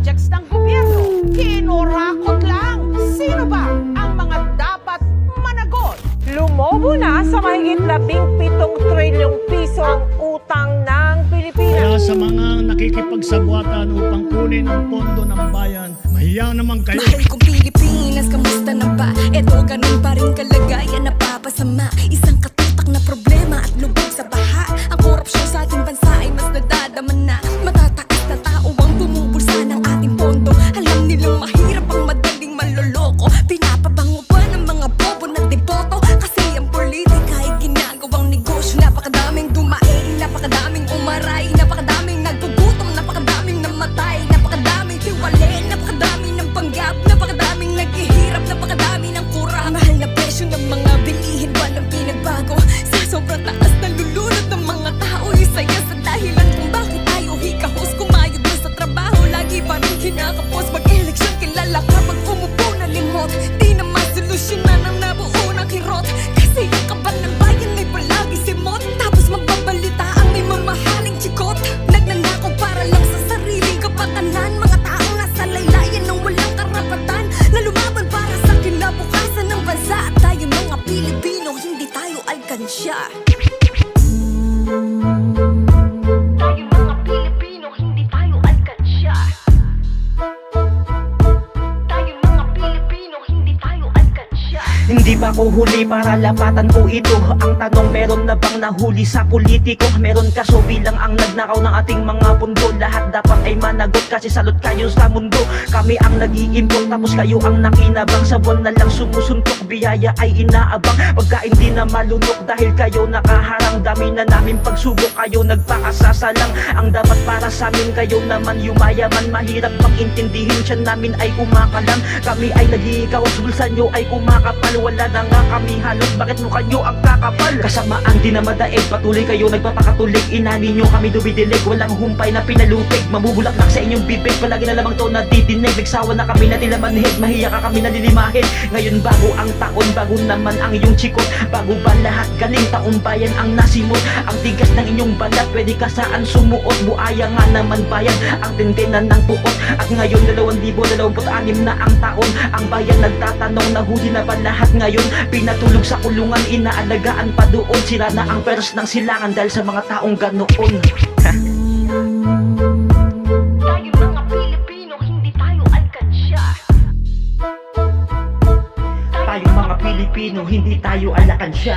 projects ng gobyerno. Kinurakot lang. Sino ba ang mga dapat managot? Lumobo na sa mahigit 17 trilyong piso ang utang ng Pilipinas. Kaya sa mga nakikipagsabuatan upang kunin ang pondo ng bayan, mahiya naman kayo. Mahal kong Pilipinas, kamusta na ba? Eto ganun pa rin kalagayan, napapasama. Isang katutak na problema at lubog sa baha. Ang korupsyon sa ating bansa ay mas nadadama na. Matataas na tao ang bumubulsa ng ating pondo. Alam nilang mahirap ang madaling manloloko. Pinapabango pa ng mga bobo na deboto. Kasi ang politika ay ginagawang negosyo. Napakadaming dumaing, napakadaming umaray, napakadaming naggugutom, napakadaming namatay, napakadaming tiwali, napakadaming ng panggap, napakadaming naghihirap, napakadami ng kurang. Mahal na presyo ng mga bilihin, walang pinagbago. Sa sobrang taas na lulunod ng mga tao, isa yan sa dahilan kung bakit tayo hikahos. Kumayod na sa trabaho, lagi pa rin kinakapos. Mag-eleksyon, kilala ka pag umupo na limot. Di naman solusyonan ang nabuo ng kirot. Kasi ang kabal ng bayan ay palagi simot. Tapos magbabalita ang may mamahaling chikot. Nagnanakaw para lang sa sariling kapatanan. Mga taong nasa laylayan ng walang karapatan, na lumaban para sa kinabukasan ng bansa. At tayo mga Pilipino, hindi tayo alkansya. Tayo mga Pilipino, hindi tayo alkansya. Tayo mga Pilipino, hindi tayo alkansya. Hindi ba ko huli para lapatan ko ito? Ang tanong, meron na bang nahuli sa politiko? Meron kaso bilang ang nagnakaw ng ating mga pundo. Lahat dapat ay managot kasi salot kayo sa mundo. Kami ang nag-iimport tapos kayo ang nakinabang. Sa buwan na lang sumusuntok, biyaya ay inaabang. Pagka hindi na malunok dahil kayo nakaharang. Dami na namin pagsubok, kayo nagpakasasalang. Ang dapat para sa amin, kayo naman yumayaman. Mahirap pang intindihin, siya namin ay kumakalang. Kami ay nag-iikaw, bulsa nyo ay kumakapal. Wala na nga kami halot, bakit mukha nyo ang kakapal? Kasamaan din na madaig, patuloy kayo nagpapakatulig. Inani nyo kami dumidilig, walang humpay na pinalupig. Mamubulak na sa inyong bibig, palagi na lamang to nadidinig. Nagsawa na kami na tila manhid, mahiya ka kami nalilimahin. Ngayon bago ang taon, bago naman ang iyong chikot. Bago ba lahat, galing taong bayan ang nasimot. Ang tigas ng inyong balat, pwede ka saan sumuot. Buaya nga naman bayan, ang tintinan ng puot. At ngayon 2026 na ang taon. Ang bayan nagtatanong, nahuli na ba lahat ngayon? Pinatulog sa kulungan, inaalagaan pa doon. Sira na ang pers ng silangan dahil sa mga taong ganoon. Tayo mga Pilipino, hindi tayo alkansya. Tayo mga Pilipino, hindi tayo alakansya.